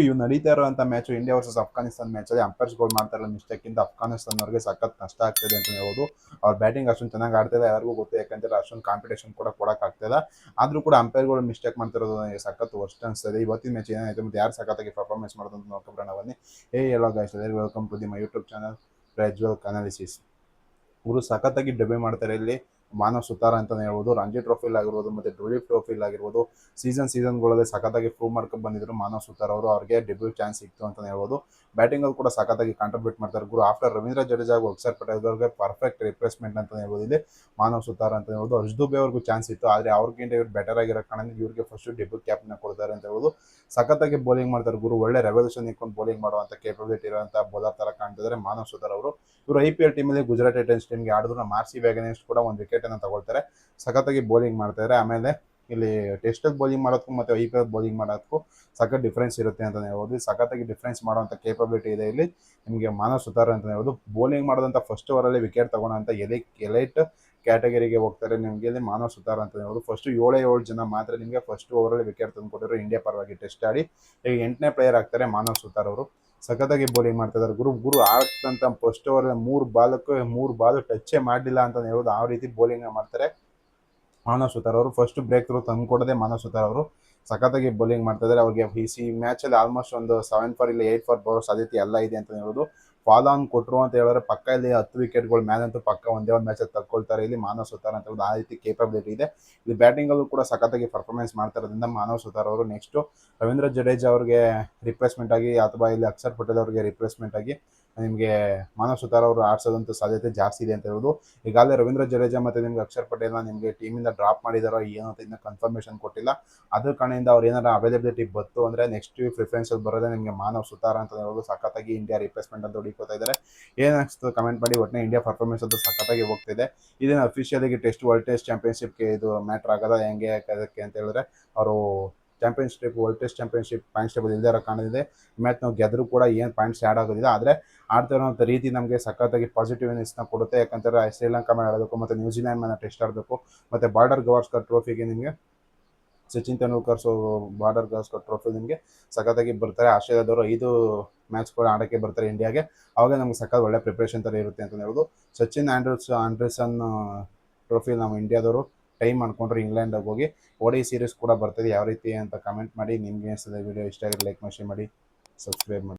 ಇವು ನಡೀತಾ ಇರುವಂಥ ಮ್ಯಾಚು ಇಂಡಿಯಾ ವರ್ಸಸ್ ಅಫ್ಘಾನಿಸ್ತಾನ ಮ್ಯಾಚಲ್ಲಿ ಅಂಪೈರ್ಸ್ಗಳು ಮಾಡ್ತಾ ಇರೋ ಮಿಸ್ಟೇಕಿಂದ ಅಫ್ಘಾನಿಸ್ತಾನವ್ರಿಗೆ ಸಖತ್ ನಷ್ಟ ಆಗ್ತಿದೆ ಅಂತ ಹೇಳ್ಬೋದು. ಅವ್ರ ಬ್ಯಾಟಿಂಗ್ ಅಷ್ಟೊಂದು ಚೆನ್ನಾಗಿ ಆಡ್ತಿದೆ, ಯಾರಿಗೂ ಗೊತ್ತು, ಯಾಕಂದ್ರೆ ಅಷ್ಟೊಂದು ಕಾಂಪಿಟೇಷನ್ ಕೂಡ ಕೊಡೋಕ್ಕಾಗ್ತಿಲ್ಲ. ಆದರೂ ಕೂಡ ಅಂಪೈರ್ಗಳು ಮಿಸ್ಟೇಕ್ ಮಾಡ್ತಿರೋದು ನನಗೆ ಸಖತ್ ವರ್ಸ್ಟ್ ಅನಿಸ್ತದೆ. ಇವತ್ತಿನ ಮ್ಯಾಚ್ ಏನಾಯಿತು ಮತ್ತು ಯಾರು ಸಖತ್ತಾಗಿ ಪರ್ಫಾರ್ಮೆನ್ಸ್ ಮಾಡೋದು ಅಂತ ನೋಡ್ಕೊಂಡ್ರೆ ಬನ್ನಿ. Hello guys, welcome to the my YouTube channel Prajwal analysis. ಇವರು ಸಖತ್ತಾಗಿ ಡೆಬ್ಯೂ ಮಾಡ್ತಾರೆ ಇಲ್ಲಿ. ಮಾನವ್ ಸುತಾರ ಅಂತಲೇ ಹೇಳ್ಬೋದು. ರಂಜಿ ಟ್ರೋಫಿಲ್ ಆಗಿರ್ಬೋದು ಮತ್ತು ದುಲೀಪ್ ಟ್ರೋಫಿಲ್ ಆಗಿರ್ಬೋದು ಸೀಸನ್ಗಳಲ್ಲಿ ಸಖತ್ತಾಗಿ ಪ್ರೂವ್ ಮಾಡ್ಕೊಂಡು ಬಂದಿದ್ರು ಮಾನವ್ ಸುತಾರ್ ಅವರು. ಅವ್ರಿಗೆ ಡೆಬ್ಯೂ ಚಾನ್ಸ್ ಸಿಕ್ತು ಅಂತಲೇ ಹೇಳ್ಬೋದು. ಬ್ಯಾಟಿಂಗಲ್ಲಿ ಕೂಡ ಸಖತ್ತಾಗಿ ಕಾಂಟ್ರಿಬ್ಯೂಟ್ ಮಾಡ್ತಾರೆ ಗುರು. ಆಫ್ಟರ್ ರವೀಂದ್ರ ಜಡೇಜಾ ಹಾಗೂ ಅಕ್ಷರ್ ಪಟೇಲ್ ಅವ್ರಿಗೆ ಪರ್ಫೆಕ್ಟ್ ರಿಪ್ಲೇಸ್ಮೆಂಟ್ ಅಂತಲೇ ಹೇಳ್ಬೋದು ಇಲ್ಲಿ ಮಾನವ್ ಸುತಾರ್ ಅಂತ ಹೇಳ್ಬೋದು. ಹರ್ಷ್ ದುಬೆ ಅವ್ರಿಗೂ ಚಾನ್ಸ್ ಇತ್ತು, ಆದರೆ ಅವ್ರಿಗಿಂತ ಇವ್ರು ಬೆಟರ್ ಆಗಿರೋ ಕಾರಣ ಇವ್ರಿಗೆ ಫಸ್ಟ್ ಡೆಬ್ಯೂ ಕ್ಯಾಪ್ನ ಕೊಡ್ತಾರೆ ಅಂತ ಹೇಳ್ಬೋದು. ಸಖತ್ತಾಗಿ ಬೌಲಿಂಗ್ ಮಾಡ್ತಾರೆ ಗುರು. ಒಳ್ಳೆ ರೆವಲ್ಯೂಷನ್ ಇಟ್ಕೊಂಡು ಬೌಲಿಂಗ್ ಮಾಡುವಂಥ ಕೇಪಬಿಲಿಟಿ ಇರುವಂಥ ಬೌಲರ್ ಥರ ಕಾಣ್ತಿದ್ದಾರೆ ಮಾನವ್ ಸುತಾರ್ ಅವರು. ಇವರು IPL ಟೀಮಲ್ಲಿ ಗುಜರಾತ್ ಟೈಟನ್ಸ್ ಟೀಮ್ಗೆ ಆಡಿದ್ರು. ನಮ್ಮ RCB ಅಗೇನ್ಸ್ಟ್ ಕೂಡ ಒಂದು ವಿಕೆಟನ್ನು ತಗೊಳ್ತಾರೆ. ಸಖತ್ತಾಗಿ ಬೌಲಿಂಗ್ ಮಾಡ್ತಾರೆ. ಆಮೇಲೆ ಇಲ್ಲಿ ಟೆಸ್ಟಲ್ಲಿ ಬೌಲಿಂಗ್ ಮಾಡೋದಕ್ಕೂ ಮತ್ತು IPL ಬೌಲಿಂಗ್ ಮಾಡೋದಕ್ಕೂ ಸಖತ್ ಡಿಫ್ರೆನ್ಸ್ ಇರುತ್ತೆ ಅಂತಲೇ ಹೇಳ್ಬೋದು. ಸಖತ್ತಾಗಿ ಡಿಫ್ರೆನ್ಸ್ ಮಾಡುವಂಥ ಕೇಪಬಿಲಿಟಿ ಇದೆ ಇಲ್ಲಿ ನಿಮಗೆ ಮಾನವ್ ಸುತಾರ್ ಅಂತ ಹೇಳ್ಬೋದು. ಬೌಲಿಂಗ್ ಮಾಡೋದಂಥ ಫಸ್ಟ್ ಓವರಲ್ಲಿ ವಿಕೆಟ್ ತಗೊಳ್ಳೋಂಥ ಎಲೈಟ್ ಕ್ಯಾಟಗರಿಗೆ ಹೋಗ್ತಾರೆ ನಿಮಗೆ ಇಲ್ಲಿ ಮಾನವ್ ಸುತಾರ್ ಅಂತ ಹೇಳ್ಬೋದು. ಫಸ್ಟ್ 7 ಜನ ಮಾತ್ರ ನಿಮಗೆ ಫಸ್ಟ್ ಓವರಲ್ಲಿ ವಿಕೆಟ್ ತಂದುಕೊಟ್ಟಿರೋ ಇಂಡಿಯಾ ಪರವಾಗಿ ಟೆಸ್ಟ್ ಆಡಿ. ಈಗ 8ನೇ ಪ್ಲೇಯರ್ ಆಗ್ತಾರೆ ಮಾನವ್ ಸುತಾರ್ ಅವರು. ಸಖತ್ತಾಗಿ ಬೌಲಿಂಗ್ ಮಾಡ್ತಿದ್ದಾರೆ ಗುರು ಆಡ್ತಂತ ಫಸ್ಟ್ ಓವರ್ 3 ಬಾಲ್ ಟಚ್ಚೇ ಮಾಡಲಿಲ್ಲ ಅಂತ ಹೇಳ್ಬೋದು. ಆ ರೀತಿ ಬೌಲಿಂಗ್ ಮಾಡ್ತಾರೆ ಮಾನವ್ ಸುತಾರ್ ಅವರು. ಫಸ್ಟ್ ಬ್ರೇಕ್ ಥ್ರೂ ತಂದುಕೊಡೋದೇ ಮಾನವ್ ಸುತಾರ್ ಅವರು. ಸಖತ್ತಾಗಿ ಬೌಲಿಂಗ್ ಮಾಡ್ತಿದ್ದಾರೆ. ಅವ್ರಿಗೆ ಈ ಮ್ಯಾಚಲ್ಲಿ ಆಲ್ಮೋಸ್ಟ್ ಒಂದು 7 ಫಾರ್ ಇಲ್ಲ 8 ಫಾರ್ ಬರೋ ಸಾಧ್ಯತೆ ಎಲ್ಲ ಇದೆ ಅಂತ ಹೇಳ್ಬೋದು. ಫಾಲ್ ಆನ್ ಕೊಟ್ಟರು ಅಂತ ಹೇಳಿದ್ರೆ ಪಕ್ಕ ಇಲ್ಲಿ 10 ವಿಕೆಟ್ಗಳು ಮೇಲಂತೂ ಪಕ್ಕ ಒಂದೇ ಒಂದು ಮ್ಯಾಚಲ್ಲಿ ತಗೊಳ್ತಾರೆ ಇಲ್ಲಿ ಮಾನವ್ ಸುತಾರ್ ಅಂತ ಹೇಳ್ಬೋದು. ಆ ರೀತಿ ಕೇಪಬಿಲಿಟಿ ಇದೆ. ಇಲ್ಲಿ ಬ್ಯಾಟಿಂಗಲ್ಲೂ ಕೂಡ ಸಖತ್ತಾಗಿ ಪರ್ಫಾರ್ಮೆನ್ಸ್ ಮಾಡ್ತಾ ಇರೋದ್ರಿಂದ ಮಾನವ್ ಸುತಾರ್ ಅವರು ನೆಕ್ಸ್ಟು ರವೀಂದ್ರ ಜಡೇಜಾ ಅವ್ರಿಗೆ ರಿಪ್ಲೇಸ್ಮೆಂಟ್ ಆಗಿ ಅಥವಾ ಇಲ್ಲಿ ಅಕ್ಷರ್ ಪಟೇಲ್ ಅವರಿಗೆ ರಿಪ್ಲೇಸ್ಮೆಂಟ್ ಆಗಿ ನಿಮಗೆ ಮಾನವ್ ಸುತಾರ್ ಅವರು ಆಡ್ಸೋದಂಥ ಸಾಧ್ಯತೆ ಜಾಸ್ತಿ ಇದೆ ಅಂತ ಹೇಳ್ಬೋದು. ಈಗಾಗಲೇ ರವೀಂದ್ರ ಜಡೇಜಾ ಮತ್ತು ನಿಮಗೆ ಅಕ್ಷರ್ ಪಟೇಲ್ನ ನಿಮಗೆ ಟೀಮಿಂದ ಡ್ರಾಪ್ ಮಾಡಿದಾರೋ ಏನೋ ಅಂತ ಇನ್ನೂ ಕನ್ಫರ್ಮೇಷನ್ ಕೊಟ್ಟಿಲ್ಲ. ಅದ್ರ ಕಾರಣದಿಂದ ಅವ್ರು ಏನಾರ ಅವೈಲೇಬಿಲಿಟಿ ಬಂತು ಅಂದರೆ ನೆಕ್ಸ್ಟ್ ಪ್ರಿಫರೆನ್ಸಲ್ಲಿ ಬರೋದೇ ನಿಮಗೆ ಮಾನವ್ ಸುತಾರ್ ಅಂತ ಹೇಳ್ಬೋದು. ಸಖತ್ತಾಗಿ ಇಂಡಿಯಾ ರಿಪ್ಲೇಸ್ಮೆಂಟ್ ಅಂತ ಹುಡುಕೋತಾ ಇದ್ದಾರೆ. ಏನಾಗ್ತದೆ ಕಮೆಂಟ್ ಮಾಡಿ. ಒಟ್ಟಿನ ಇಂಡಿಯಾ ಪರ್ಫಾರ್ಮೆನ್ಸ್ ಅಂತೂ ಸಖತ್ತಾಗಿ ಹೋಗ್ತಿದೆ. ಇದನ್ನು ಅಫಿಷಿಯಲಾಗಿ ವರ್ಲ್ಡ್ ಟೆಸ್ಟ್ ಚಾಂಪಿಯನ್ಶಿಪ್ಗೆ ಇದು ಮ್ಯಾಟ್ರ್ ಆಗೋದ ಹೆಂಗೆ ಅದಕ್ಕೆ ಅಂತ ಹೇಳಿದ್ರೆ ಅವರು world test championship points table ಇಲ್ಲದೆ ಇರೋ ಕಾರಣದಿದೆ. ಮ್ಯಾಚ್ ನಾವು ಗೆದ್ದರೂ ಕೂಡ ಏನು ಪಾಯಿಂಟ್ಸ್ ಆ್ಯಡ್ ಆಗೋದಿಲ್ಲ. ಆದರೆ ಆಡ್ತಾ ಇರೋಂಥ ರೀತಿ ನಮಗೆ ಸಖತ್ತಾಗಿ ಪಾಸಿಟಿವ್ನೆಸ್ನ ಕೊಡುತ್ತೆ. ಯಾಕಂದರೆ ಶ್ರೀಲಂಕಾ ಮೇಲೆ ಆಡಬೇಕು ಮತ್ತು ನ್ಯೂಜಿಲೆಂಡ್ ಮೇಲೆ ಟೆಸ್ಟ್ ಆಡಬೇಕು ಮತ್ತು ಬಾರ್ಡರ್ ಗವಾಸ್ಕರ್ ಟ್ರೋಫಿಗೆ ನಿಮಗೆ ಸಚಿನ್ ತೆಂಡೂಲ್ಕರ್ ಬಾರ್ಡರ್ ಗವಾಸ್ಕರ್ ಟ್ರೋಫಿ ನಿಮಗೆ ಸಖತ್ತಾಗಿ ಬರ್ತಾರೆ. ಆಸ್ಟ್ರೇಲಿಯಾದವರು 5 ಮ್ಯಾಚ್ಗಳು ಆಡೋಕ್ಕೆ ಬರ್ತಾರೆ ಇಂಡಿಯಾಗೆ. ಅವಾಗ ನಮ್ಗೆ ಸಖತ್ ಒಳ್ಳೆ ಪ್ರಿಪ್ರೇಷನ್ ಥರ ಇರುತ್ತೆ ಅಂತ ಹೇಳ್ಬೋದು. ಸಚಿನ್ ಆಂಡರ್ಸನ್ ಟ್ರೋಫಿ ನಮ್ಮ ಇಂಡಿಯಾದವರು ಟೈಮ್ ಮಾಡ್ಕೊಂಡ್ರೆ ಇಂಗ್ಲೆಂಡಿಗೆ ಹೋಗಿ ODI ಸೀರೀಸ್ ಕೂಡ ಬರ್ತದೆ. ಯಾವ ರೀತಿ ಅಂತ ಕಮೆಂಟ್ ಮಾಡಿ. ನಿಮಗೆ ಅನಿಸ್ತದೆ ವಿಡಿಯೋ ಇಷ್ಟ ಆಗಿದ್ರೆ ಲೈಕ್ ಮಾಡಿ, ಸಬ್ಸ್ಕ್ರೈಬ್ ಮಾಡಿ.